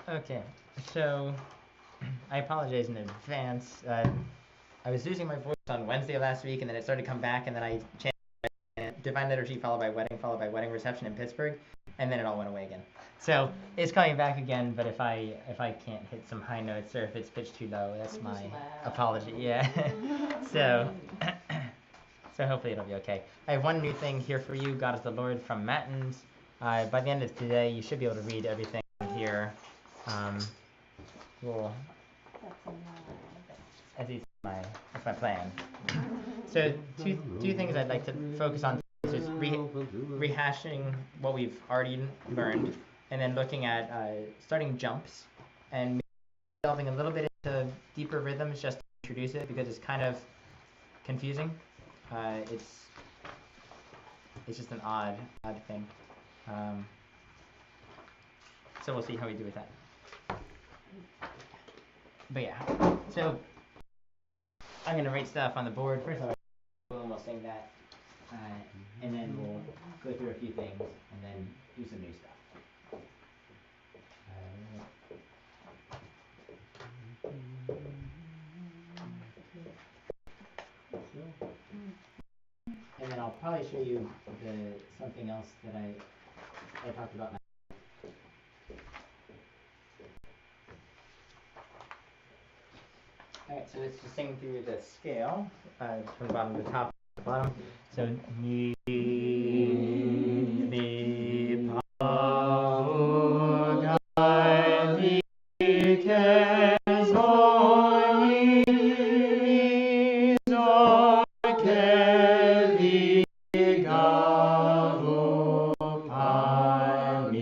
Okay, so I apologize in advance. I was losing my voice on Wednesday last week, and then it started to come back, and then I chanted Divine Liturgy followed by wedding reception in Pittsburgh, and then it all went away again. So it's coming back again, but if I can't hit some high notes or if it's pitched too low, that's my apology. Yeah. so so hopefully it'll be okay. I have one new thing here for you. God is the Lord from Matins. By the end of today, you should be able to read everything here. Cool. That's my plan. So two things I'd like to focus on is just rehashing what we've already learned, and then looking at starting jumps and delving a little bit into deeper rhythms just to introduce it because it's kind of confusing. It's just an odd thing. So we'll see how we do with that. But yeah, so I'm gonna write stuff on the board. First of all, we'll sing that, and then we'll go through a few things, and then do some new stuff. And then I'll probably show you something else that I talked about. Alright, so let's just sing through the scale from the bottom to the top to the bottom. So mi pa vo ga di ke zo mi zo ke li ga vo pa mi.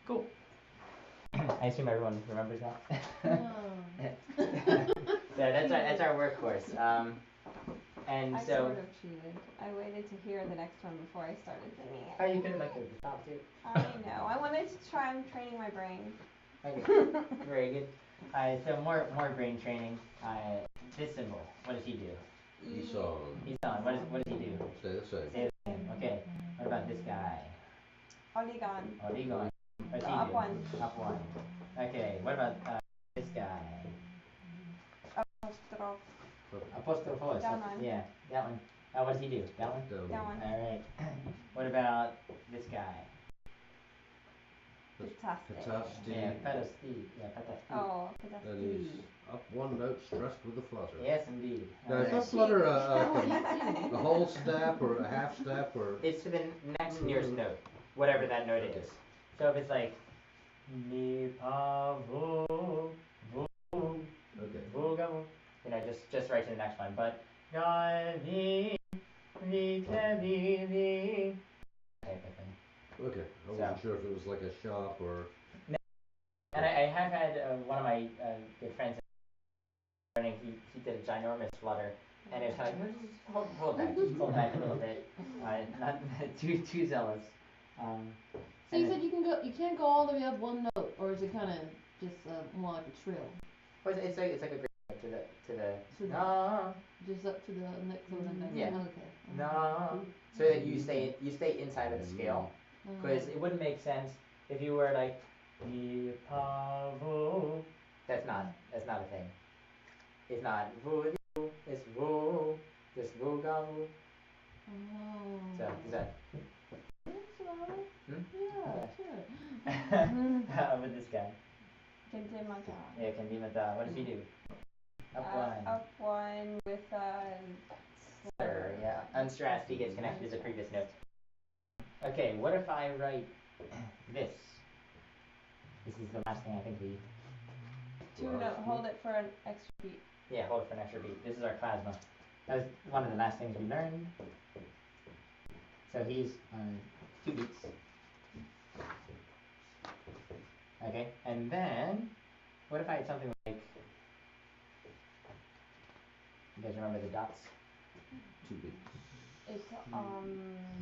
Cool. I assume everyone remembers that. So that's our workhorse. And I so sort of cheated. I waited to hear the next one before I started singing it. Oh, you could have like the top too. I know. I wanted to try. I'm training my brain. Okay, very good. So more brain training. This symbol. What does he do? Esau. What does he do? Stay the same. Stay the same. Okay. What about this guy? Oligon. What's he Up do? one. Up one. Okay. What about this guy? Apostrophos. Down one. Yeah, that one. What does he do? That one? That one. All right. What about this guy? Patasti. Yeah, patasti. Yeah, patasti. Oh, And patasti. he's up one note stressed with a flutter. Yes, indeed. Now, is that flutter a whole step or a half step or? It's to the next nearest note, whatever that note is. So if it's like mi pa vo vo vo ga vo, just right to the next one. But ga vi vi ke vi vi. Okay, I wasn't sure if it was like a shop or. No. And I have had one of my good friends learning. He did a ginormous flutter, and it was kind of like hold back a little bit, not too zealous. So you said you can't go all the way up one note, or is it kind of just more like a trill? Well, it's like a great to the no. Just up to the next one. Yeah. Okay. No. So that you stay inside of the scale, because it wouldn't make sense if you were like mi pa vo. That's not a thing. It's not vo. It's vo. Just vo ga vo. Oh. So is that? Yeah, sure. How about this guy? Kendimata. Yeah, Kendimata. What does he do? Up one. Up one with slur. Yeah, unstressed. He gets connected to the previous note. Okay, what if I write this? This is the last thing I think we. Hold it for an extra beat. Yeah, hold it for an extra beat. This is our plasma. That was one of the last things we learned. So he's 2 beats. Okay, and then what if I had something like? You guys remember the dots? 2 beats. It's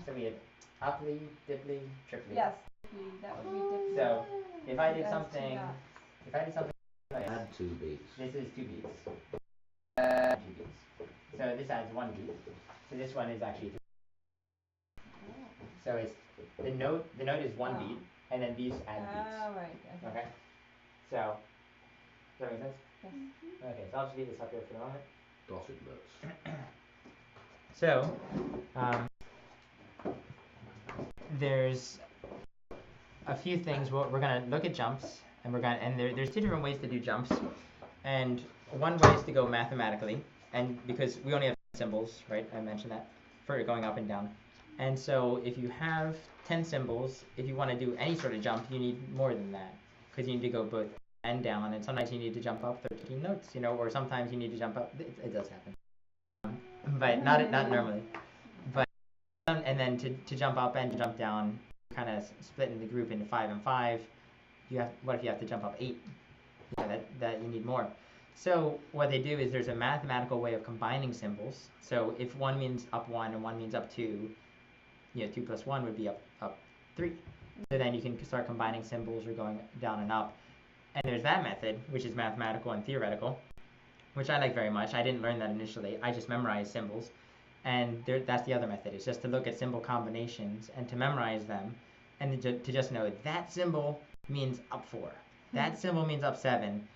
So we had upply, dipply, triply. Yes, that would be different. So if I did something like Add 2 beats. this is 2 beats. 2 beats. So this adds 1 beat. So this one is actually 3. So it's the note is 1 beat, and then these add beats. Oh, right. Okay. Okay. So, does that make sense? Yes. Okay, so I'll just leave this up here for the moment. Dotted nuts. So, there's a few things. We're gonna look at jumps, and there's two different ways to do jumps, and one way is to go mathematically, and because we only have symbols, right? I mentioned that for going up and down, and so if you have 10 symbols, if you want to do any sort of jump, you need more than that, because you need to go both up and down, and sometimes you need to jump up 13 notes, or sometimes you need to jump up. It does happen, but not normally. But and then to jump up and to jump down, kind of splitting the group into 5 and 5. What if you have to jump up 8? Yeah, that you need more. So what they do is there's a mathematical way of combining symbols. So if one means up 1 and one means up 2, 2 plus 1 would be up 3. So then you can start combining symbols or going down and up. And there's that method, which is mathematical and theoretical, which I like very much. I didn't learn that initially. I just memorized symbols. And that's the other method. It's just to look at symbol combinations and to memorize them, and to just know that symbol means up 4. That symbol means up 7,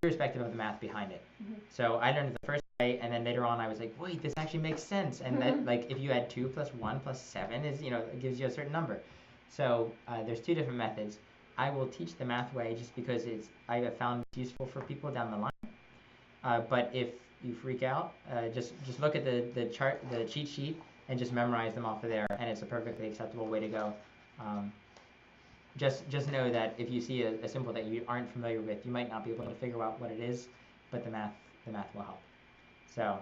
irrespective of the math behind it. So I learned it the first way, and then later on I was like, wait, this actually makes sense. And that, like, if you add 2 plus 1 plus 7 is, it gives you a certain number. So there's two different methods. I will teach the math way just because I have found it's useful for people down the line. But if you freak out, just look at the chart, the cheat sheet, and just memorize them off of there, and it's a perfectly acceptable way to go. Just know that if you see a symbol that you aren't familiar with, you might not be able to figure out what it is, but the math will help. So,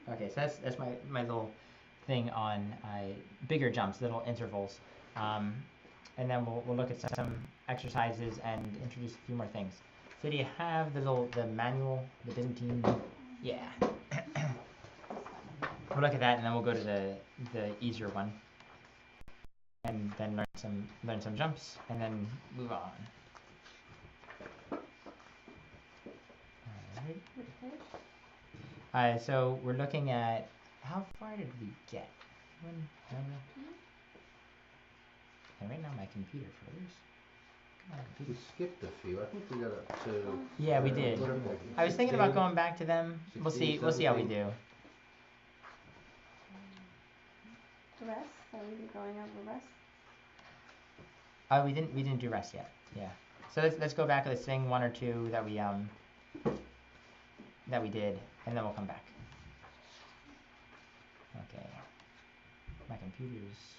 okay, so that's my little thing on bigger jumps, little intervals, and then we'll look at some exercises and introduce a few more things. So do you have the manual, the Byzantine? Yeah. We'll look at that, and then we'll go to the easier one, and then learn some jumps, and then move on. All right. So we're looking at how far did we get? And right now my computer froze. We skipped a few. I think we got up to. Yeah, we did. I was thinking about going back to them. 16, We'll see how we do. Rest? Are we going over rest? We didn't do rest yet. Yeah. So let's go back. Let's sing one or two that we did, and then we'll come back. Okay. My computer's.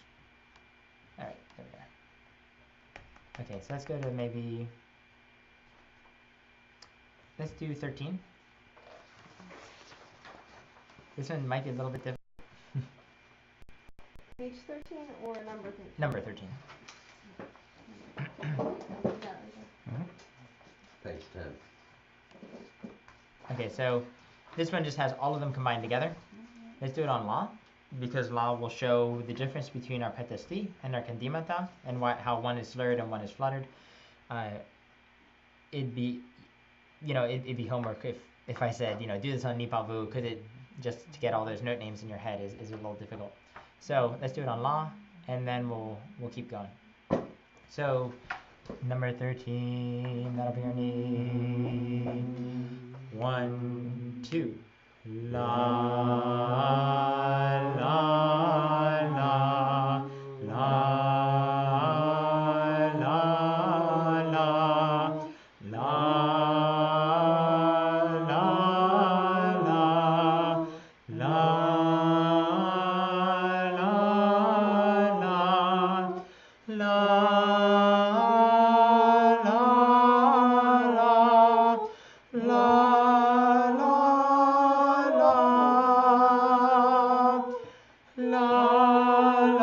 All right, there we are. Okay, so let's go to let's do 13. This one might be a little bit different. Page 13 or number 13? Number 13. Page 10. Okay, so this one just has all of them combined together. Let's do it on La, because La will show the difference between our petasti and our kandimata, and how one is slurred and one is fluttered. It'd be homework if I said, do this on Nipavu, because just to get all those note names in your head is a little difficult. So let's do it on La, and then we'll keep going. So number 13, that'll be our knee. 1, 2. La, la, la, la, la, la, la, la, la, la, la, la, la, la,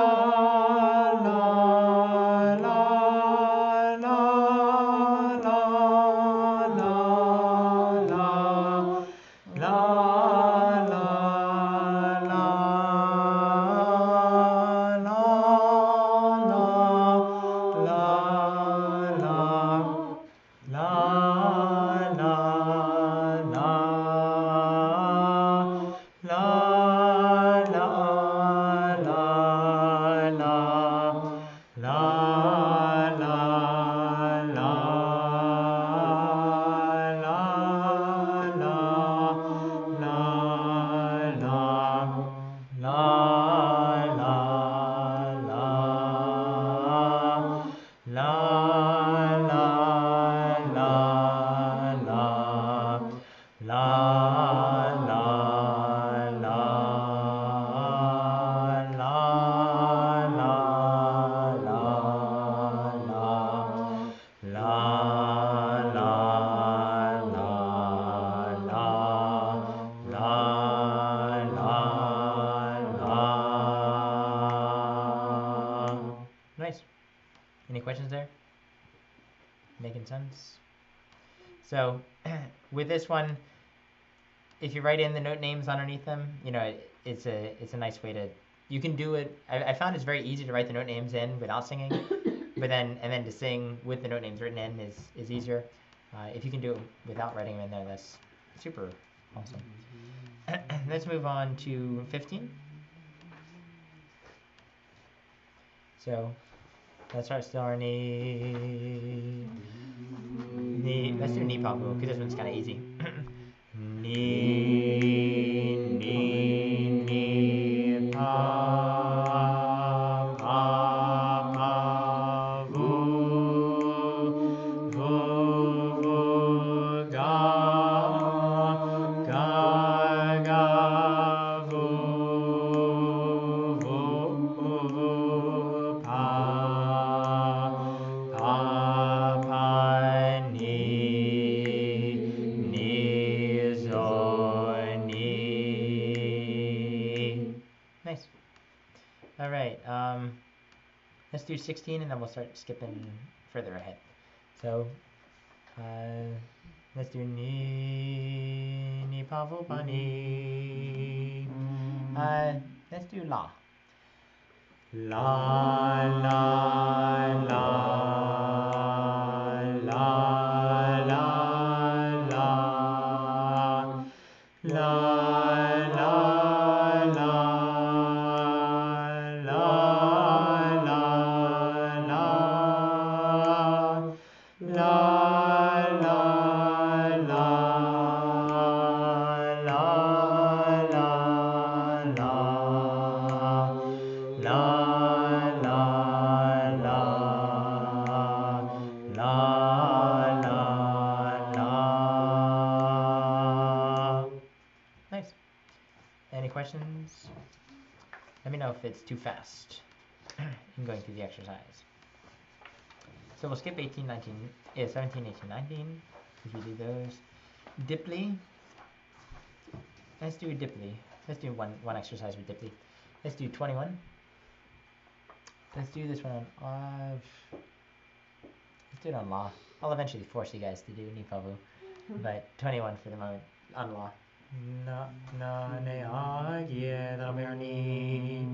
Any questions there? Making sense? So, with this one, if you write in the note names underneath them, it's a nice way to. You can do it. I found it's very easy to write the note names in without singing, but then to sing with the note names written in is easier. If you can do it without writing them in there, that's super awesome. Let's move on to 15. So, let's start still our knee. Let's do knee pop because this one's kind of easy. Knee, knee, knee, pa, pa, pa, vu, vu, vu, ga, ga, ga, vu, vu, vu, pa, pa, pa, ni, ni, zo, ni. Nice. All right. Let's do 16 and then we'll start skipping further ahead. So, let's do ni, ni, pa, vo, pa, ni. Let's do la. La, la, la, la, la, la, la, la, la, la, la, la, la, la, Nice. Any questions? Let me know if it's too fast in going through the exercise. So we'll skip 18, 19, 17, 18, 19, if we do those. Dipley. Let's do Dipley. Let's do one exercise with Dipley. Let's do 21. Let's do this one on let's do it on La. I'll eventually force you guys to do Nipavu. But 21 for the moment on La. Na, na, ne, a, yeah, that'll be our knee.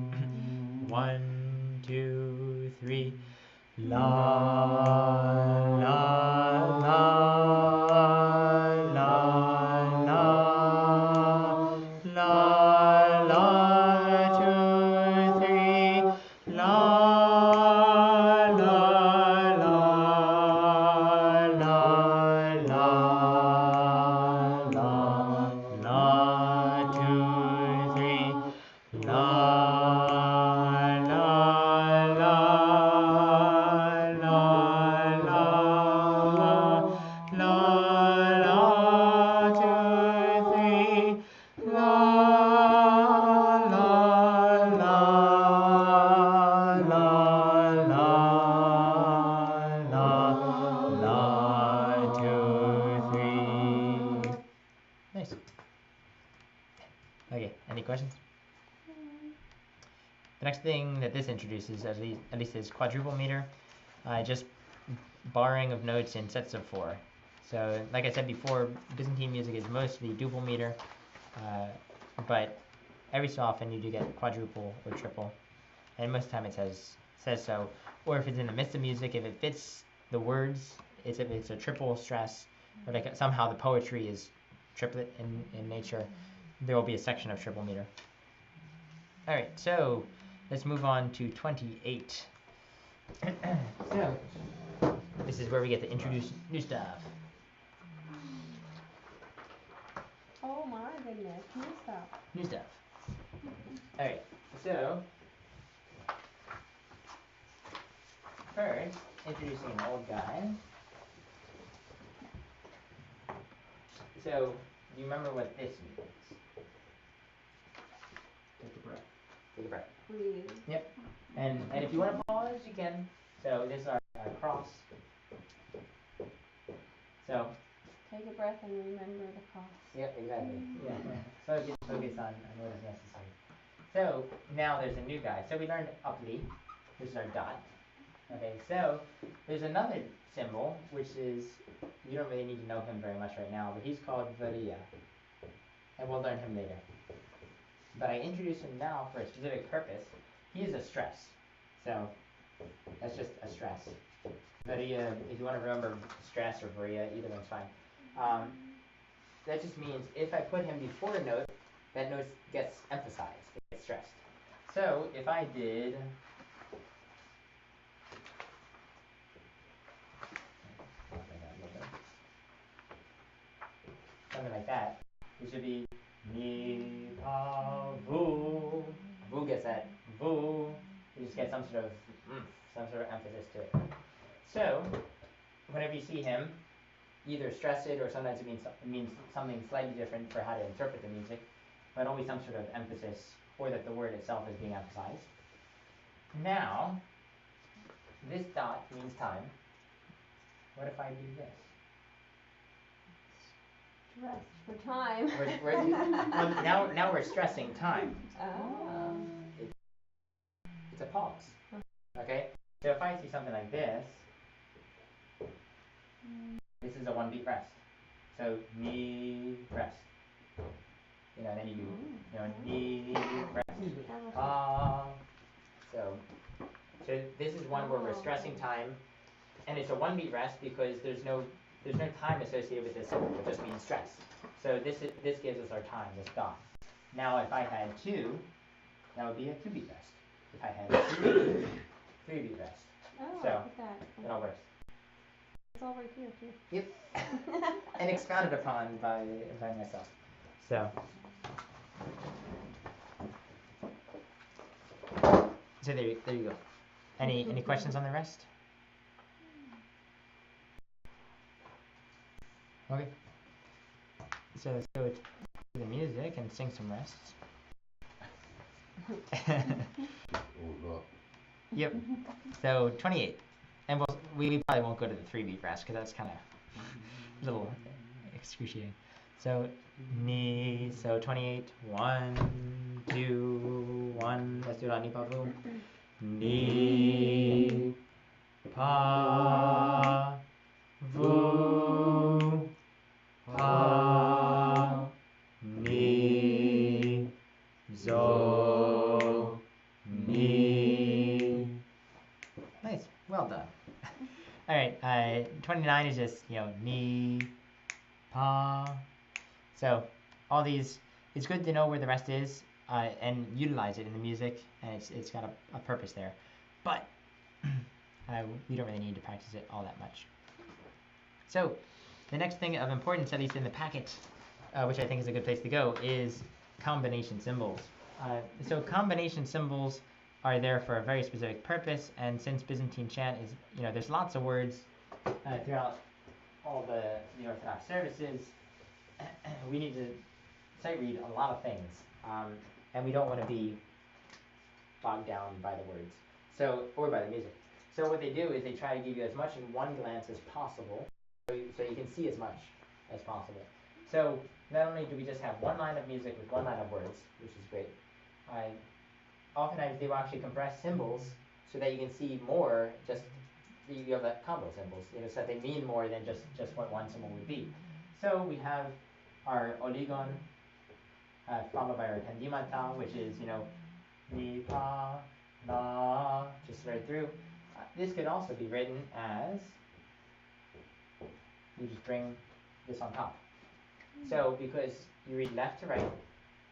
1, 2, 3. La, la, la, la, la, la, la, 2, 3. La, la, la, la, la, la, 2, 3. La, la, la, la, la, la, la, 2, 3. La, la, la, la, la, 2, 3. Nice. Okay, any questions? The next thing that this introduces, at least is quadruple meter, just barring of notes in sets of 4. So, like I said before, Byzantine music is mostly duple meter, but every so often you do get quadruple or triple, and most of the time it says so. Or if it's in the midst of music, if it fits the words, it's a triple stress, or like somehow the poetry is triplet in nature, there will be a section of triple meter. All right, so let's move on to 28. So, this is where we get to introduce new stuff. Oh my goodness, new stuff. New stuff. All right, so first, introducing an old guy. So, do you remember what this means? Take a breath. Take a breath. Breathe. Yep. And if you want to pause, you can. So this is our cross. So. Take a breath and remember the cross. Yep, exactly. Yeah. Focus on what is necessary. So now there's a new guy. So we learned upli. This is our dot. Okay, so there's another symbol, which is, you don't really need to know him very much right now, but he's called Varia. And we'll learn him later. But I introduce him now for a specific purpose. He is a stress. So that's just a stress. Varia, if you want to remember stress or Varia, either one's fine. That just means if I put him before a note, that note gets emphasized, it gets stressed. So if I did something like that, it should be mi pa vu. Vu gets that vu. You just get some sort of emphasis to it. So whenever you see him, either stress it or sometimes it means something slightly different for how to interpret the music, but always some sort of emphasis or that the word itself is being emphasized. Now, this dot means time. What if I do this? Rest for time. Well, now we're stressing time. Oh. It's a pause. Okay? So if I see something like this, this is a one beat rest. So mi rest. And then you do ni rest. So this is one where we're stressing time, and it's a one beat rest because there's no time associated with this symbol. It just means stress. So this gives us our time, this dot. Now if I had 2, that would be a 2 beat rest. If I had 3, 3 beat rest. Oh, So look at that. it all works. It's all right here too. Yep. And expounded upon by myself. So there you go. Any questions on the rest? Okay. So let's go to the music and sing some rests. Yep. So 28. And we probably won't go to the 3 beat rest because that's kind of a little excruciating. So ni, so 28. 1, 2, 1. Let's do it on ni pa vu. Ni pa vu pa ni zo ni. Nice, well done. All right, 29 is just ni pa. So all these, it's good to know where the rest is and utilize it in the music, and it's got a purpose there. But we don't really need to practice it all that much. So the next thing of importance, at least in the packet, which I think is a good place to go, is combination symbols. So combination symbols are there for a very specific purpose, and since Byzantine chant is, there's lots of words throughout all the Orthodox services, we need to sight read a lot of things, and we don't want to be bogged down by the words, or by the music. So what they do is they try to give you as much in one glance as possible, so you can see as much as possible. So not only do we just have one line of music with one line of words, which is great, oftentimes they will actually compress symbols so that you can see more, just you have the combo symbols, so that they mean more than just what one symbol would be. So we have our oligon, followed by our tendimata, which is, mi, pa, la, just right through. This could also be written as, you just bring this on top. So because you read left to right,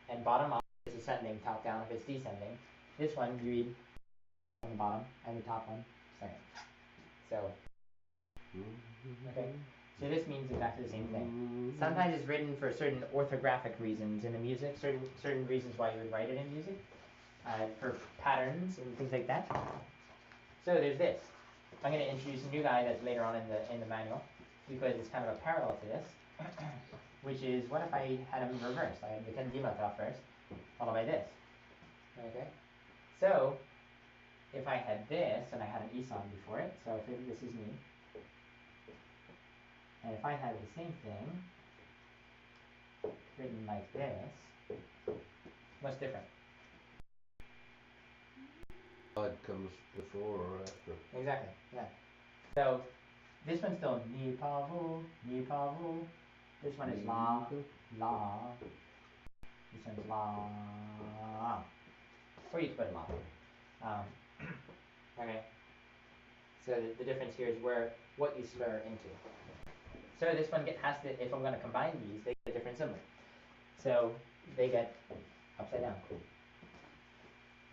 and bottom up is ascending, top down if it's descending. This one you read on the bottom, and the top one second. So, okay. So this means exactly the same thing. Sometimes it's written for certain orthographic reasons in the music, certain reasons why you would write it in music, for patterns and things like that. So there's this. I'm going to introduce a new guy that's later on in the manual, because it's kind of a parallel to this, which is, what if I had them reversed? I had the tendimata first, followed by this. Okay? So if I had this and I had an isan before it, so if this is me, and if I had the same thing written like this, what's different? Slide comes before or after? exactly. Yeah. So this one's still ni pa vu, ni pa vu. This one is la, la. This one's la. Or you can put la. Okay. So the difference here is what you slur into. So this one has to, if I'm going to combine these, they get a different symbol. So they get upside down.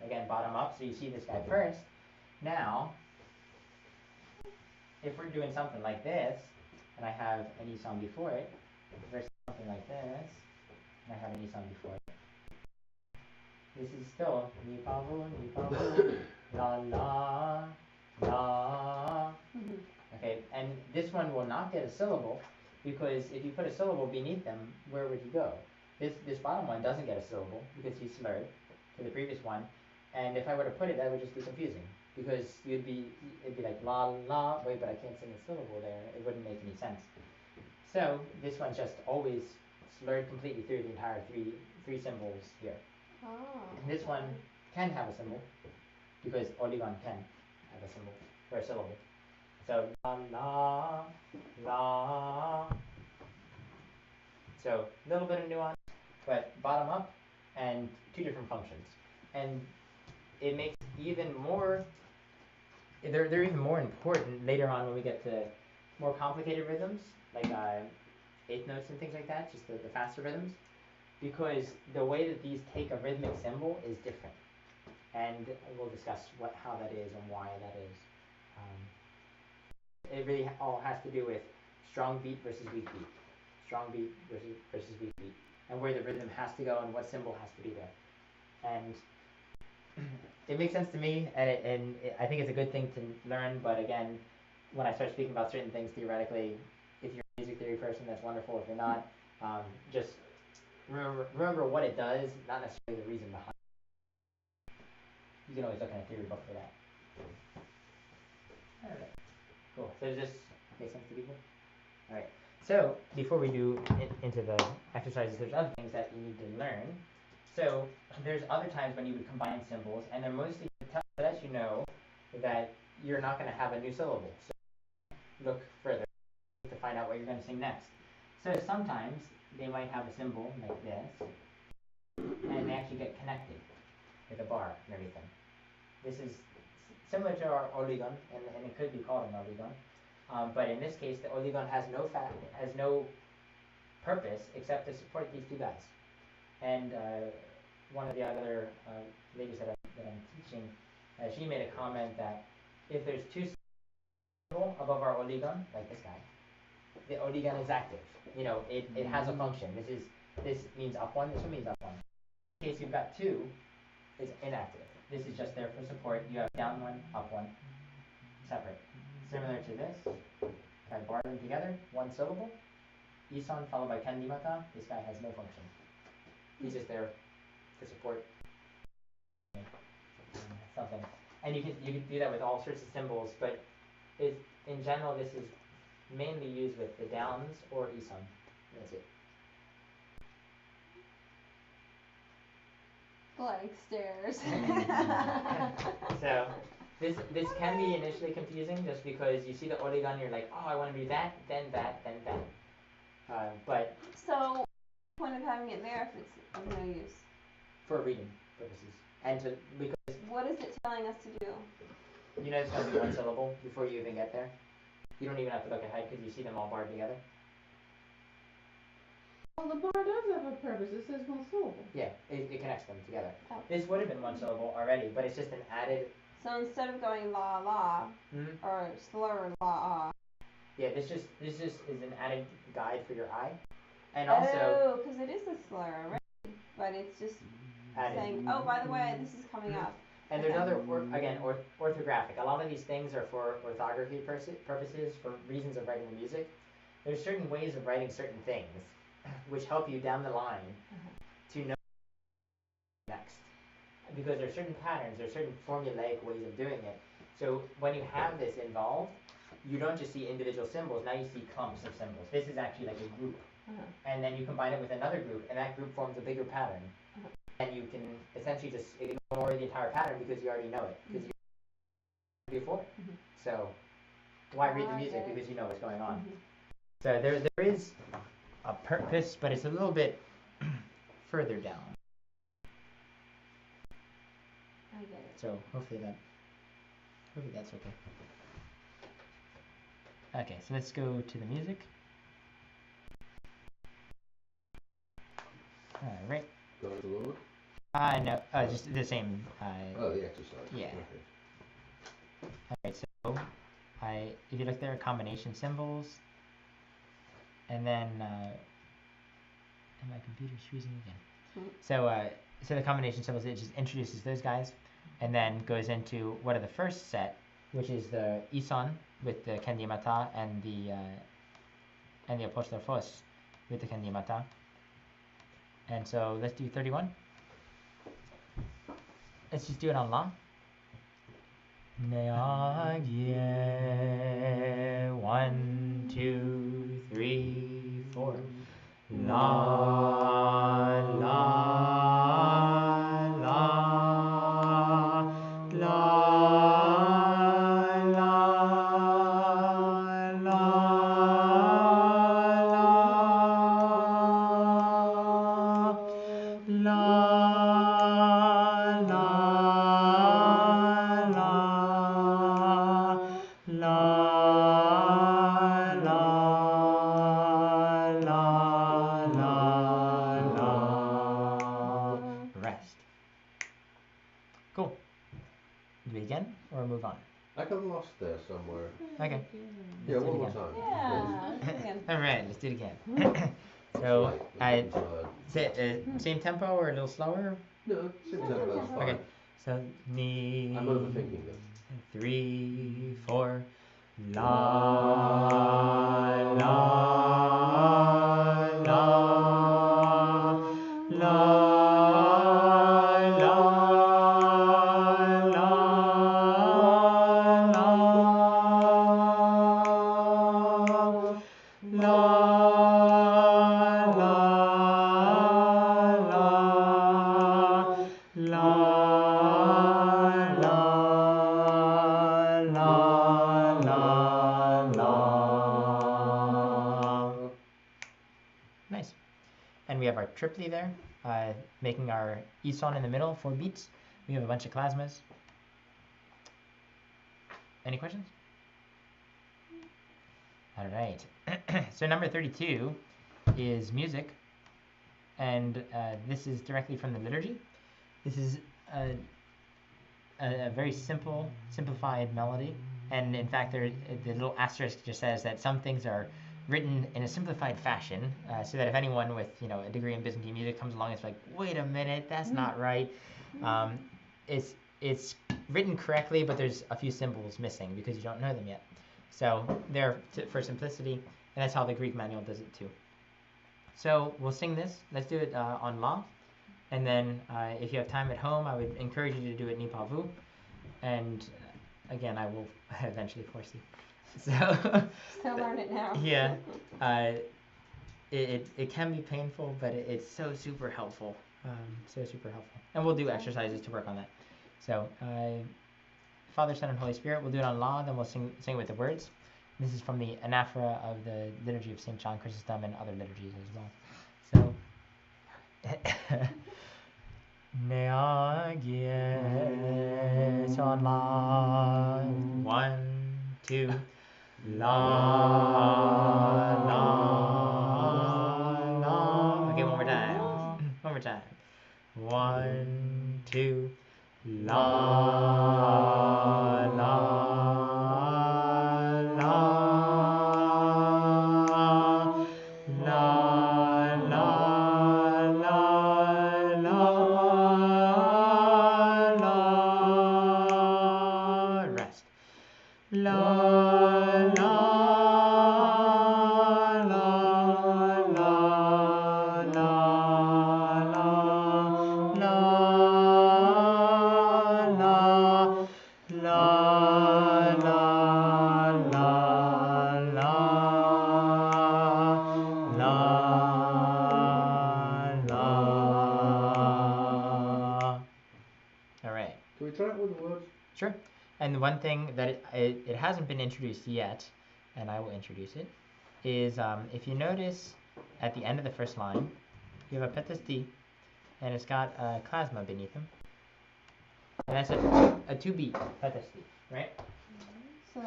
Again, bottom up, so you see this guy first. Now, if we're doing something like this, and I have an E song before it, versus something like this, and I have an E song before it. This is still ni pa vu, la la, la. Okay, and this one will not get a syllable because if you put a syllable beneath them, where would you go? This bottom one doesn't get a syllable because he's slurred to the previous one, and if I were to put it, that would just be confusing because it'd be like la la. Wait, but I can't sing a syllable there. It wouldn't make any sense. So this one's just always slurred completely through the entire three symbols here. Oh. And this one can have a symbol because oligon can have a symbol or a syllable. So la la la. So a little bit of nuance, but bottom up and two different functions. And it makes even more, they're even more important later on when we get to more complicated rhythms, like eighth notes and things like that, just the faster rhythms, because the way that these take a rhythmic symbol is different. And we'll discuss how that is and why that is. It really all has to do with strong beat versus weak beat. Strong beat versus weak beat. And where the rhythm has to go and what symbol has to be there. And it makes sense to me, and I think it's a good thing to learn, but again, when I start speaking about certain things theoretically, if you're a music theory person, that's wonderful. If you're not, just remember what it does, not necessarily the reason behind it. You can always look in a theory book for that. Alright, cool. So does this make sense to people? Alright, so before we do into the exercises, there's other things that you need to learn. So there's other times when you would combine symbols, and they're mostly to let you know that you're not going to have a new syllable. So look further to find out what you're going to sing next. So sometimes they might have a symbol like this, and they actually get connected with a bar and everything. This is similar to our oligon, and it could be called an oligon. But in this case, the oligon has no purpose except to support these two guys. And one of the other ladies that I'm teaching, she made a comment that if there's two symbols above our oligon, like this guy, the oligon is active. You know, it has a function. This means up one, this one means up one. In case you've got two, it's inactive. This is just there for support. You have down one, up one, separate. Similar to this, if I bar them together, one syllable, Isan followed by Kendimata, this guy has no function. He's just there to support something. And you can do that with all sorts of symbols, but in general this is mainly used with the downs or Isan. That's it. Blank stares. So this can be initially confusing just because you see the oligon, you're like, oh, I want to do that, then that, then that. But So, point of having it there if it's of no use? for reading purposes, and because What is it telling us to do? you know it's going to be one syllable before you even get there. You don't even have to look ahead because you see them all barred together. Well, the bar does have a purpose. It says one syllable. Yeah, it connects them together. Oh. This would have been one syllable already, but it's just an added. So instead of going la la or slur la ah. Yeah, this just is an added guide for your eye, and also. Oh, because it is a slur, right? But it's just added. saying, oh, by the way, this is coming up. And there's other orthographic. A lot of these things are for orthography purposes, for reasons of writing the music. There's certain ways of writing certain things, which help you down the line to know next. Because there's certain patterns, there's certain formulaic ways of doing it. So when you have this involved, you don't just see individual symbols, now you see clumps of symbols. This is actually like a group. And then you combine it with another group, and that group forms a bigger pattern. And you can essentially just ignore the entire pattern because you already know it. Because you before. Mhm. So why read the I music get it. because you know what's going on. Mhm. So there is a purpose, but it's a little bit further down. I get it. So hopefully that's okay. Okay, so let's go to the music. All right. Go to the Lord? No, just the same. Oh, the exercise. Yeah. Okay. Alright, so if you look there, combination symbols, and then and my computer's freezing again. So the combination symbols, it just introduces those guys, and then goes into what are the first set, which is the Ison with the Kendimata and the Apostophos with the Kendimata. And so let's do 31. Let's just do it on La. Neagie, 1, 2, 3, 4. La la la la la Rest. Cool. Do it again or move on? I got lost there somewhere. Okay. Yeah, Let's do it one more again. time. Yeah. Let's do it again. All right, let's do it again. So Right. same tempo or a little slower? No, same tempo is fine. Okay. So ni. I'm overthinking this. 3, 4. La la la la la Nice. And we have our triply there, making our Ison in the middle, 4 beats. We have a bunch of klasmas. Any questions? All right. So number 32 is music, and this is directly from the liturgy. This is a very simplified melody, and in fact, the little asterisk just says that some things are written in a simplified fashion, so that if anyone with a degree in Byzantine music comes along, it's like, wait a minute, that's not right. It's written correctly, but there's a few symbols missing because you don't know them yet. So they're for simplicity, and that's how the Greek manual does it too. So we'll sing this. Let's do it on La. And then if you have time at home, I would encourage you to do it ni pa vu. And again, I will eventually force you. So Still learn it now. yeah, it can be painful, but it's so super helpful. So super helpful. And we'll do exercises to work on that. So Father, Son, and Holy Spirit. We'll do it on La, then we'll sing with the words. This is from the anaphora of the liturgy of St. John Chrysostom and other liturgies as well. So, Neagie son La, 1, 2, La la la. Okay, one more time. One more time. 1, 2, La la la la la la. Rest. La la la la la All right. Can we try it with the words? Sure. And And one thing that it hasn't been introduced yet, and I will introduce it, is if you notice at the end of the first line, you have a petasti, and it's got a klasma beneath them. And that's a 2-beat petasti, right? So,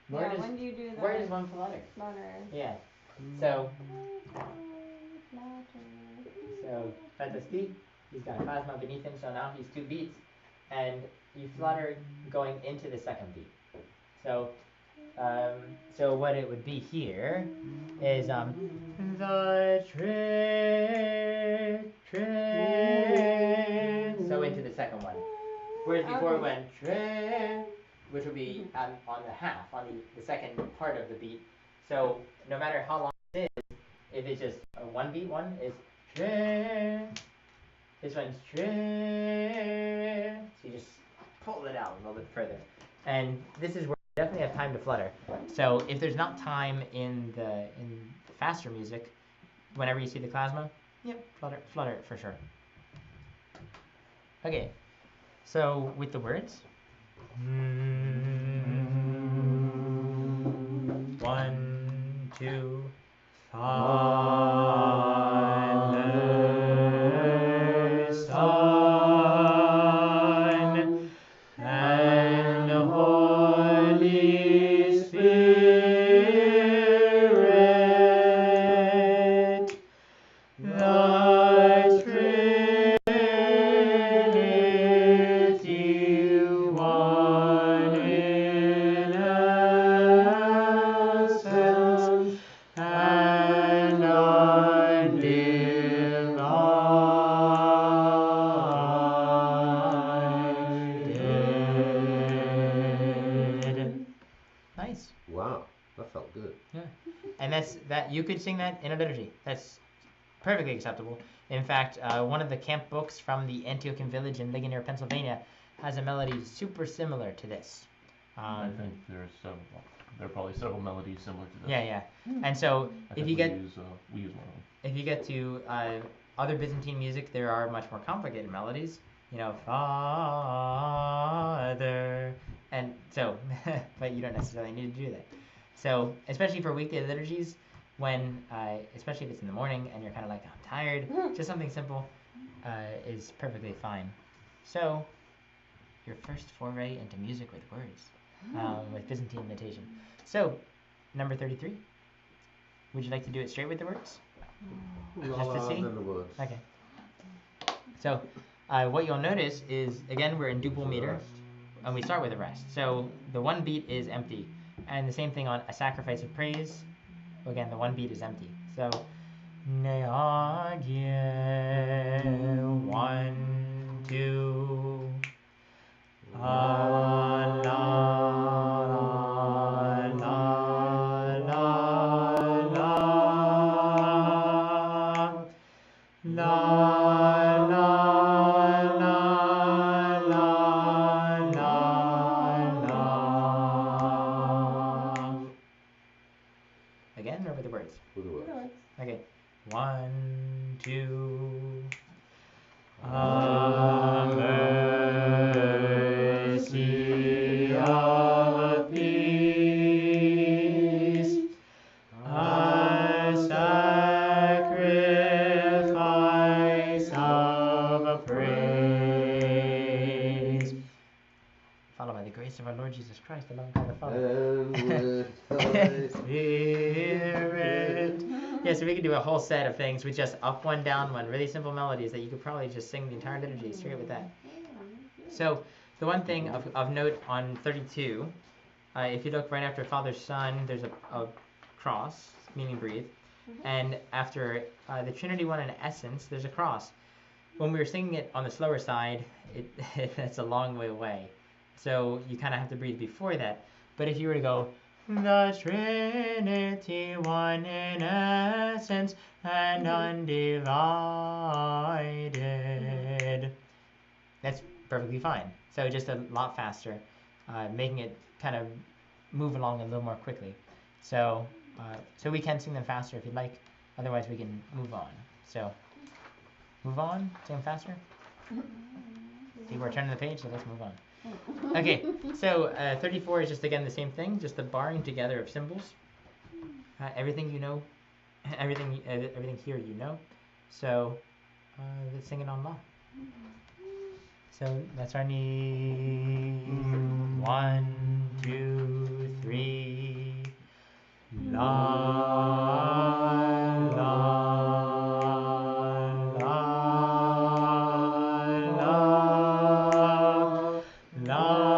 Where when do you do that? Where does one flutter? Flutter. Yeah. So petasti, he's got a klasma beneath him, so now he's 2 beats, and you flutter going into the second beat. So so what it would be here is the so into the second one. Whereas before it went which would be on the half, on the second part of the beat. So no matter how long it is, if it's just a 1-beat one, it's this one's so you just pull it out a little bit further. And this is where you definitely have time to flutter. So if there's not time in faster music, whenever you see the klasma, yep, flutter it for sure. Okay, so with the words. 1, 2, Father, Son, and Holy Spirit, the Trinity, one in essence and undivided. Nice. Wow, that felt good. Yeah. And that you could sing that in a liturgy. That's perfectly acceptable. In fact, one of the camp books from the Antiochian village in Ligonier, Pennsylvania, has a melody super similar to this. I think there are probably several melodies similar to this. Yeah, yeah. And so we use one of them. If you get to other Byzantine music, there are much more complicated melodies. You know, Father, and so, but you don't necessarily need to do that. So, especially for weekday liturgies, when, especially if it's in the morning and you're kind of like, I'm tired, just something simple is perfectly fine. So, your first foray into music with words, with Byzantine notation. So, number 33. Would you like to do it straight with the words? Just to see? The words. Okay. So, what you'll notice is, again, we're in duple meter, and we start with a rest. So, the 1 beat is empty. And the same thing on a sacrifice of praise. Again, the 1 beat is empty. So, 1, 2, la, la, la, la, la, la, la, la, la, la, la. Again, or with the words? With the words. Okay. 1, 2. Mercy of peace, a sacrifice of praise. Followed by the grace of our Lord Jesus Christ, the love of God the Father. And with thy Spirit. Yeah, so we could do a whole set of things with just up one, down one, really simple melodies that you could probably just sing the entire liturgy straight with that. So the one thing of note on 32, if you look right after Father, Son, there's a cross, meaning breathe. And after the Trinity one in essence, there's a cross. When we were singing it on the slower side, it's a long way away. So you kind of have to breathe before that. But if you were to go, the Trinity, one in essence and undivided, that's perfectly fine. So just a lot faster, making it kind of move along a little more quickly. So so we can sing them faster if you'd like. Otherwise, we can move on. So move on, sing them faster. See, we're turning the page, so let's move on. Okay, so 34 is just again the same thing, just the barring together of symbols. Everything you know, everything here you know. So let's sing it on La. So that's our knee. 1, 2, 3. La la la la la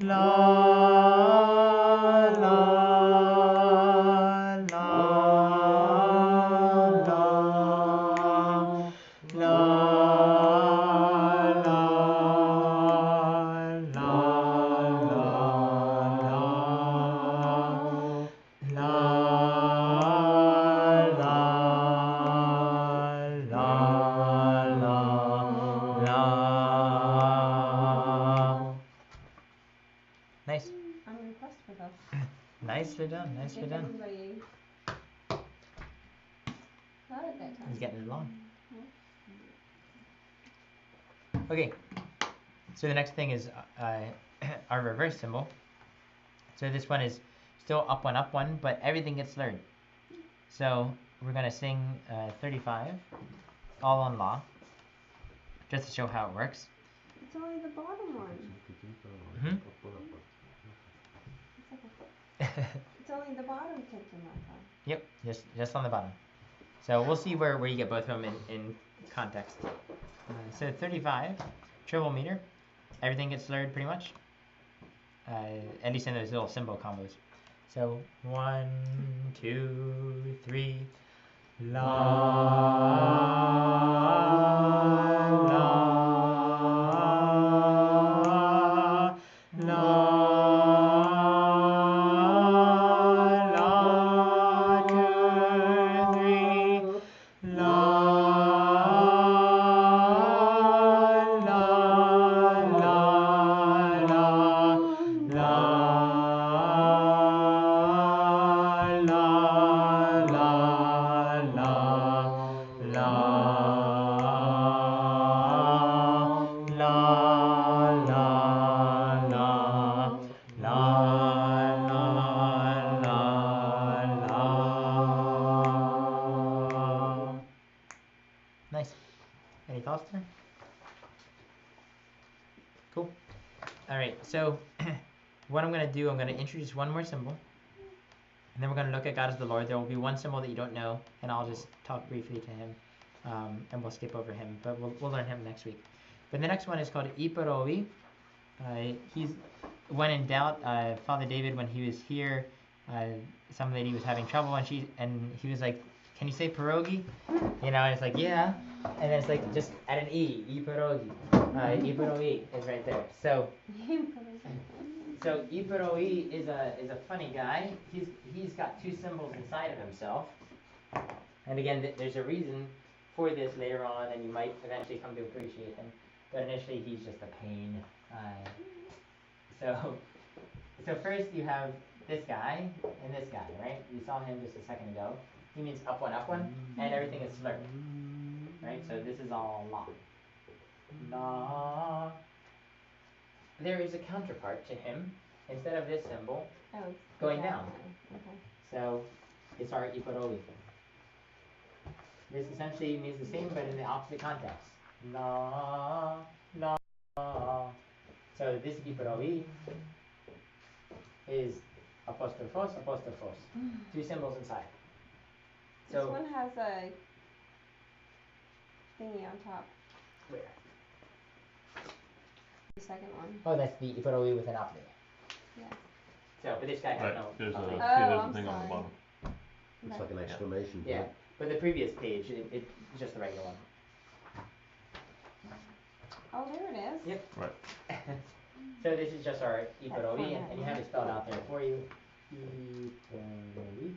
la la la Nice. I'm impressed with us. Nicely done, I nicely think done. everybody had it that time. He's getting it along. Okay, so the next thing is our reverse symbol. So this one is still up one, but everything gets slurred. So we're gonna sing 35, all on La, just to show how it works. It's only the bottom one. Mhm. It's only the bottom taken off. Yep, just on the bottom. So we'll see where you get both of them in context. So 35, triple meter, everything gets slurred pretty much. At least in those little symbol combos. So 1, 2, 3, la la la la 2, 3, la la la la la Nice. Any thoughts there? Cool. All right, so what I'm going to do, I'm going to introduce one more symbol, and then we're going to look at God as the Lord. There will be one symbol that you don't know, and I'll just talk briefly to him, and we'll skip over him, but we'll learn him next week. But the next one is called Iparoi. He's, when in doubt, Father David, when he was here, some lady was having trouble, and he was like, can you say pierogi? And it's like, yeah. And then it's like, just add an E, Iparoi. Iparoi is right there. So Iparoi is a funny guy. He's got two symbols inside of himself. And again, there's a reason for this later on, and you might eventually come to appreciate him. But initially, he's just a pain. So first you have this guy and this guy, right? You saw him just a second ago. He means up one, and everything is slurred, right? So this is all La. La. There is a counterpart to him. Instead of this symbol, it's going down. Okay. So it's our Iparoi. This essentially means the same, but in the opposite context. La, la. So this Iparoi is apostrophos, two symbols inside. This So one has a thingy on top. where? The second one. Oh, that's the Iparoi with an apne. Yeah. So, but this guy has Right, no there's a, apne. there's I'm a thing on the sorry. bottom. It's like an exclamation Yeah, point. but the previous page, it's just the regular one. Oh, there it is. Yep. Right. So this is just our Iparoi, and you have it spelled out there for you. Iparoi.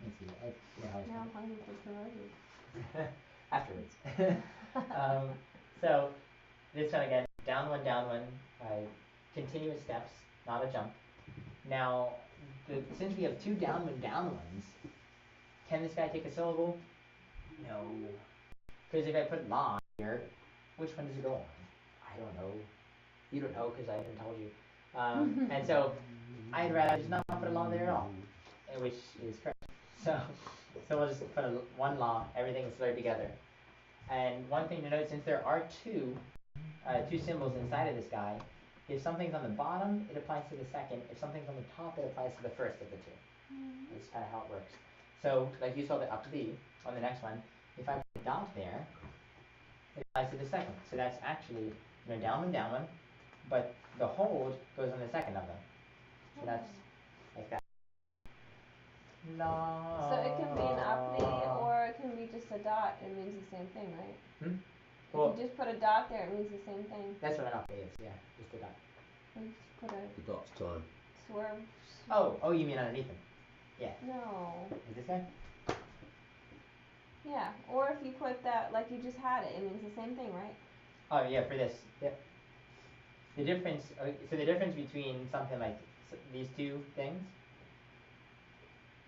Let's see. Now I'm hungry for pierogi. Afterwards. So this one again, down one, continuous steps, not a jump. Now, since we have two down ones, can this guy take a syllable? No. Because if I put la here, which one does it go on? I don't know. You don't know because I haven't told you. And so I'd rather just not put a la there at all, which is correct. So we'll just put one la, everything is slurred together. And one thing to note, since there are two symbols inside of this guy, if something's on the bottom, it applies to the second. If something's on the top, it applies to the first of the two. That's kind of how it works. So, like you saw the apli on the next one, if I put a dot there, it applies to the second. So that's actually down one, but the hold goes on the second of them. So that's like that. La. So it can be an apli or it can be just a dot. It means the same thing, right? Well, if you just put a dot there, it means the same thing. That's what an apli is, yeah, just a dot. Or you just put a The dot's time. swerve. Oh, you mean underneath them? Yeah. No. Is this guy? Yeah. Or if you put that like you just had it, it means the same thing, right? Oh yeah, for this. Yep. The difference. So the difference between something like these two things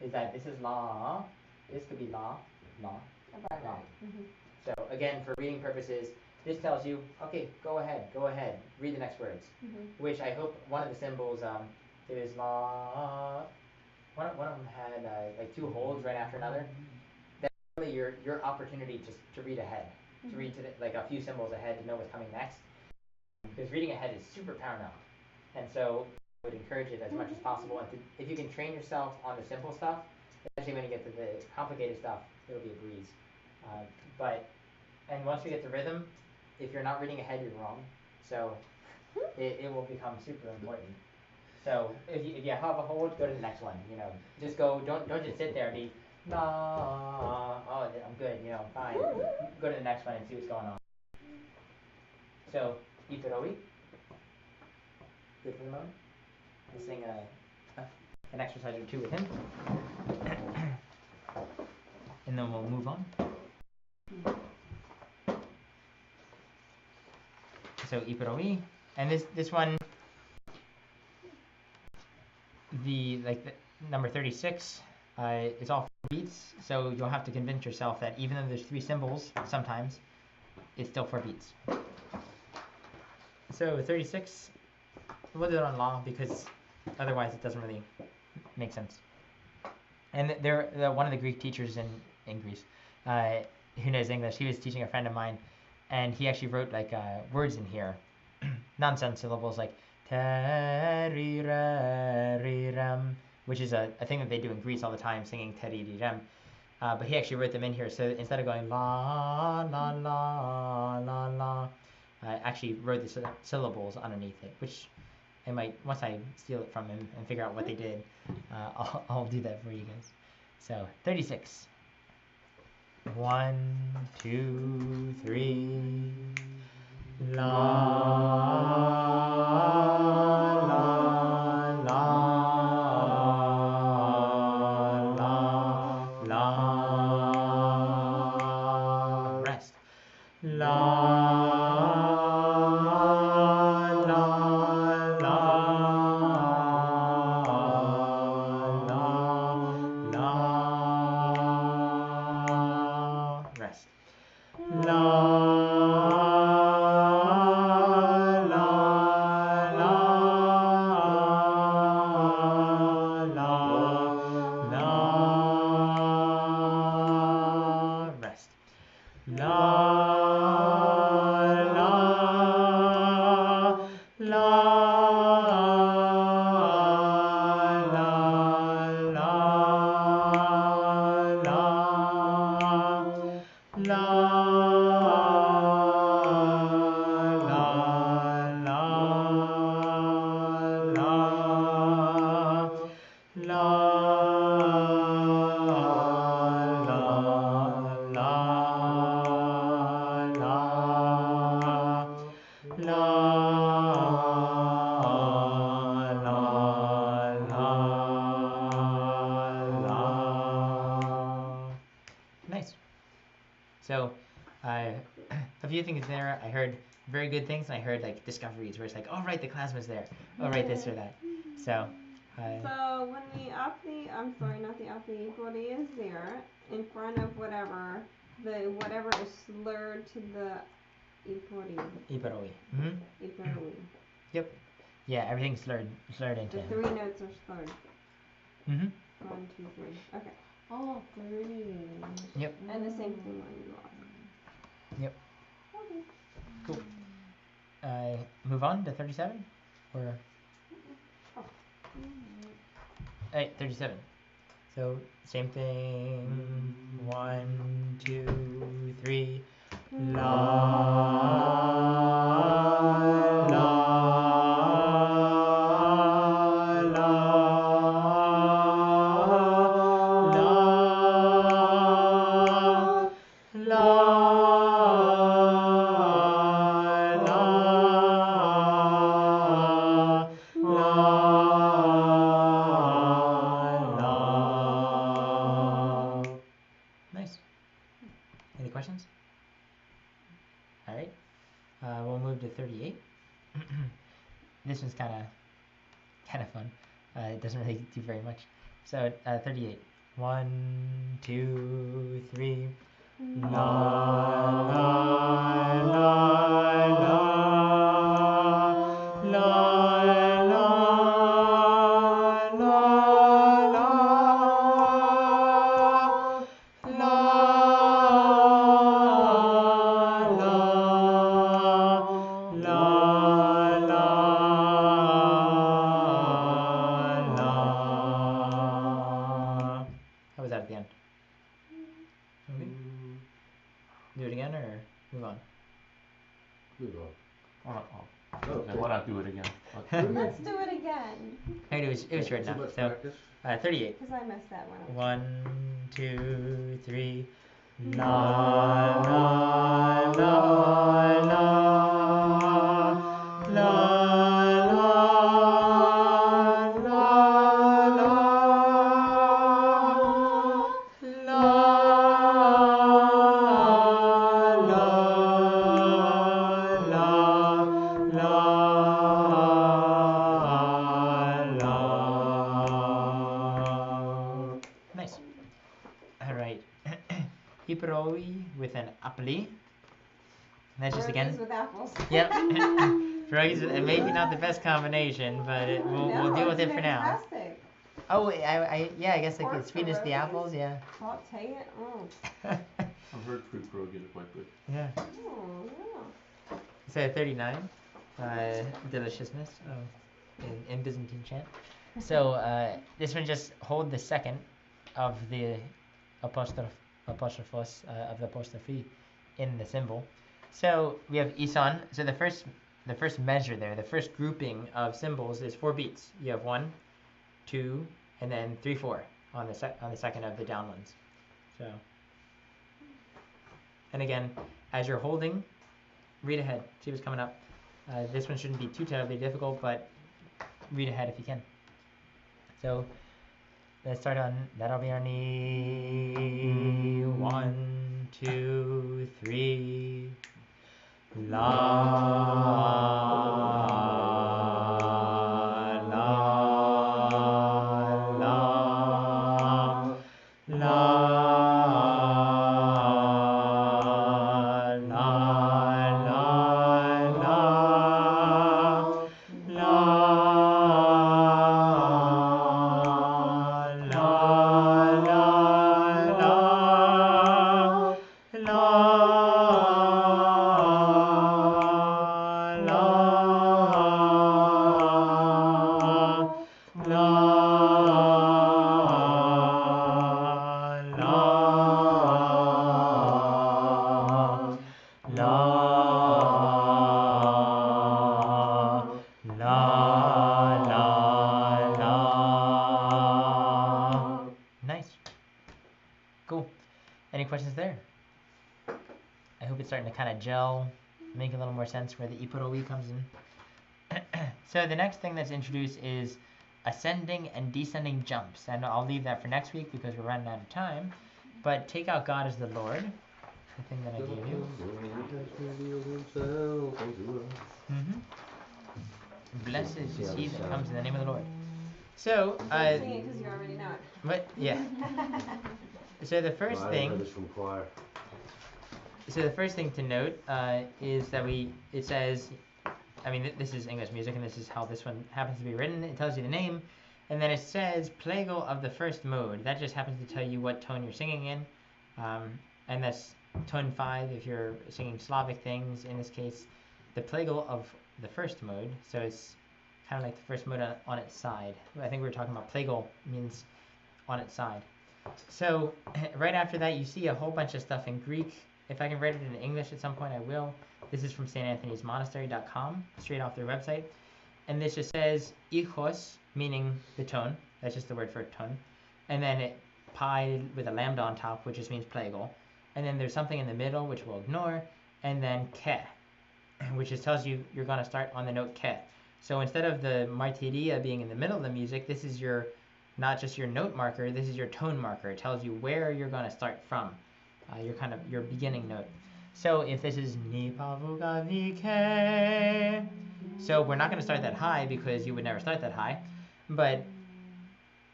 is that this is la. This could be la. Right. So again, for reading purposes, this tells you, okay, go ahead, read the next words. Which I hope one of the symbols, it was la. One of them had like two holds right after another. That's really your opportunity just to read ahead, to read like a few symbols ahead to know what's coming next. Because reading ahead is super paramount, and so I would encourage it as much as possible. And if you can train yourself on the simple stuff, especially when you get to the complicated stuff, it'll be a breeze. And once you get the rhythm, if you're not reading ahead, you're wrong. So it will become super important. So if you have a hold, go to the next one. Just go. Don't just sit there and be la. Oh, I'm good. Fine. Go to the next one and see what's going on. So Itaroi. Good for the moment. We'll sing an exercise or two with him, and then we'll move on. So Iparoi, and this one, the number 36, is all 4 beats. So you'll have to convince yourself that even though there's 3 symbols, sometimes it's still 4 beats. So 36, we'll do it on la because otherwise it doesn't really make sense. And one of the Greek teachers in Greece, who knows English, he was teaching a friend of mine. And he actually wrote words in here, nonsense syllables like teririram, which is a thing that they do in Greece all the time, singing teririram. But he actually wrote them in here, so instead of going la la la la la, I actually wrote the syllables underneath it, which I might, once I steal it from him and figure out what they did, I'll do that for you guys. So 36. 1, 2, 3. La la la la la. Rest. La. La So, a few things there. I heard very good things, and I heard like discoveries where it's like, oh right, the plasma's there. Oh right, this or that. So, So when the I'm sorry, not the body is there in front of whatever, the whatever is slurred to the ipori. Iparoi. Ipori. Yep. Yeah, everything's slurred into. The 3 notes are slurred. 1, 2, 3. Okay. All 3. Yep. And the same thing on you are. Yep. Okay. Cool. Move on to 37? Or? Oh. Alright, 37. So, same thing. 1, 2, 3. La, la, la, la, Nice. Any questions? Alright. We'll move to 38. This one's kind of fun. It doesn't really do very much. So 38. 1, 2, 3. La la la la la la la How was that at the end? Okay. Do it again or move on? Move on. Why not do it again? Let's do it again. It was short Too enough. much So practice? 38. Because I messed that one up. 1, 2, 3. La la la la la la la Nice. Alright. Iparoi with an appli. That's just again. Pierogies with apples. Yep. Pierogies with, maybe not the best combination, but we'll deal with it for now. Fantastic. Oh, I guess like Pork the sweetness of the pierogies? apples, yeah. Saute it. I've heard fruit pierogies are quite good. Yeah. Oh, yeah. So 39, deliciousness in Byzantine chant. So this one just hold the second of the apostrophos of the apostrophe in the symbol. So we have Isan. So the first measure there, the first grouping of symbols is 4 beats. You have 1, 2, and then 3, 4 on the second of the down ones. So, and again, as you're holding, read ahead. See what's coming up. This one shouldn't be too terribly difficult, but read ahead if you can. So let's start on, that'll be our knee. 1, 2, 3. La la la la Nice. Cool. Any questions there? I hope it's starting to kind of gel, make a little more sense where the Iparoi comes in. So the next thing that's introduced is ascending and descending jumps. And I'll leave that for next week because we're running out of time. But take out God as the Lord. The thing that I gave you. Mm-hmm. Blessed is he that comes in the name of the Lord. So, Don't sing it because you already know it. what? Yeah. So the first thing. From choir. So the first thing to note is that it says, I mean, this is English music, and this is how this one happens to be written. It tells you the name, and then it says plagal of the first mode. That just happens to tell you what tone you're singing in, and that's tone 5 if you're singing Slavic things. In this case, the plagal of the first mode. So it's kind of like the first mode on its side. I think we were talking about plagal means on its side. So right after that, you see a whole bunch of stuff in Greek. If I can write it in English at some point, I will. This is from StAnthony'sMonastery.com, straight off their website. And this just says ichos, meaning the tone. That's just the word for tone. And then pi with a lambda on top, which just means plagal. And then there's something in the middle, which we'll ignore. And then ke, which just tells you you're going to start on the note ke. So instead of the martyria being in the middle of the music, this is not just your note marker, this is your tone marker. It tells you where you're going to start from, your beginning note. So if this is ni pavuga vike, so we're not going to start that high because you would never start that high, but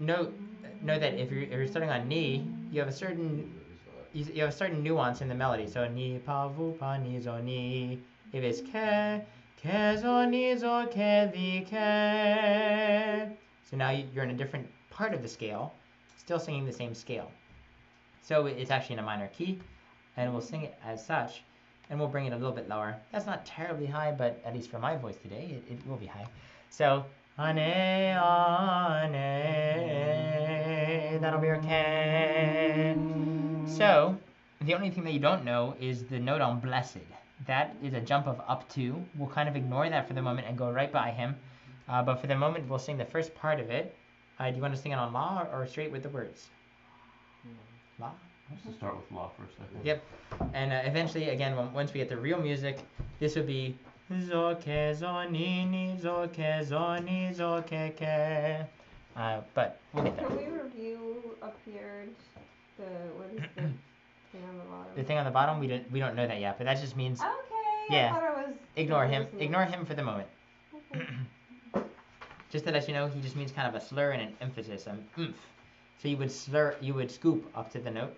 know that if you're starting on ni, you have a certain nuance in the melody. So ni pavu pa ni zo ni. If it's ke zo ni zo ke vike. So now you're in a different part of the scale, still singing the same scale. So it's actually in a minor key, and we'll sing it as such, and we'll bring it a little bit lower. That's not terribly high, but at least for my voice today, it will be high. So, ane, ane, that'll be our ke. So, the only thing that you don't know is the note on blessed. That is a jump of up 2. We'll kind of ignore that for the moment and go right by him. But for the moment, we'll sing the first part of it. Do you want to sing it on la or straight with the words? La? Let's just start with la first, I think. Yep. And eventually, again, once we get the real music, this would be zo ke zo ni ni zo ke zo ni zo ke ke. But we'll get there. Can we review up here what is the thing on the bottom? The thing on the bottom, we don't know that yet, but that just means Okay. Yeah. I thought it was. ignore him. Ignore him for the moment. Okay. Just to let you know, he just means kind of a slur and an emphasis, an oomph. So you would scoop up to the note.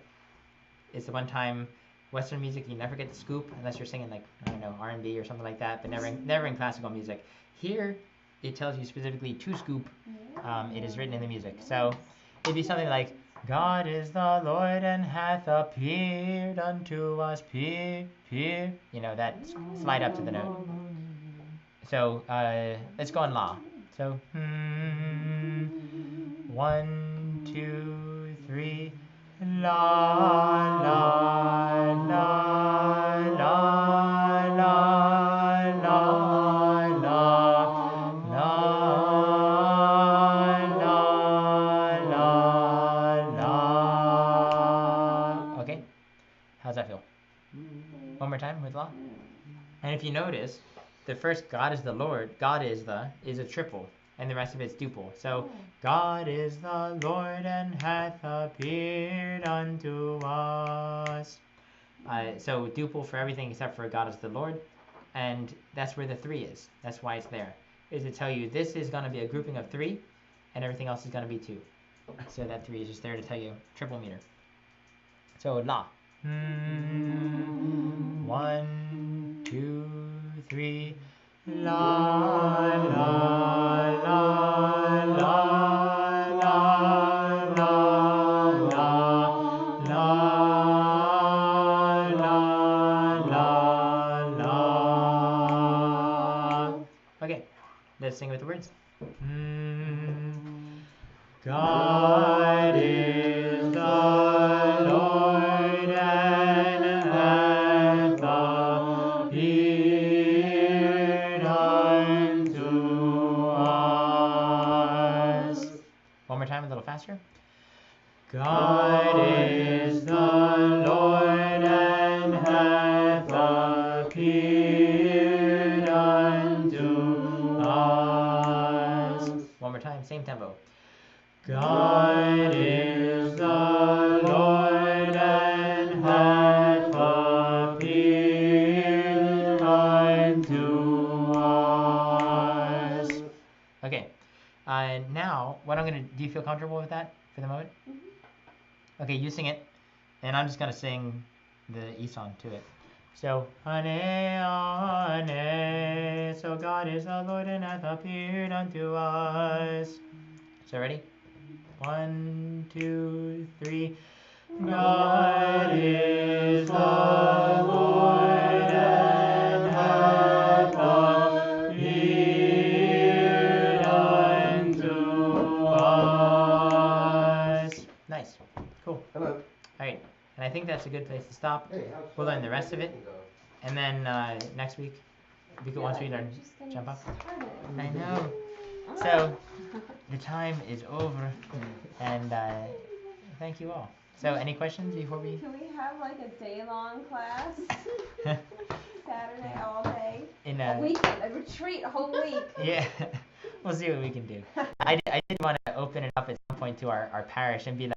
It's the one time Western music you never get the scoop unless you're singing like, I don't know, R&B or something like that, but never in classical music. Here, it tells you specifically to scoop. It is written in the music. So it'd be something like, God is the Lord and hath appeared unto us, peer. You know, that slide up to the note. So let's go on la. So 1, 2, 3, la la la la la la la la la la. Okay, how's that feel? One more time with la. And if you notice, the first God is the Lord, is a triple, and the rest of it's duple. So, God is the Lord and hath appeared unto us. So duple for everything except for God is the Lord, and that's where the 3 is. That's why it's there. Is to tell you this is going to be a grouping of 3, and everything else is going to be 2. So that 3 is just there to tell you triple meter. So la. 1, 2, 3. La la la la la la la la la la. Okay, let's sing with the words. God is the Lord and hath appeared unto us. One more time, a little faster. God is the Lord and hath appeared unto us. One more time, same tempo. God is the Lord and hath feel comfortable with that for the moment? Mhm. Okay, you sing it, and I'm just gonna sing the E song to it. So, Ane, Ane, so God is the Lord and hath appeared unto us. So ready? 1, 2, 3. God is the Lord and hath appeared unto us. Nice. Cool. Hello. Alright, and I think that's a good place to stop. Hey, how's We'll learn the rest of it. go? And then next week, once we learn jump up. I know. So, the time is over, and thank you all. So, any questions before we? Can we have like a day-long class? Saturday all day. In A weekend, a retreat, a whole week. Yeah, we'll see what we can do. I did want to open it up at some point to our parish and be like,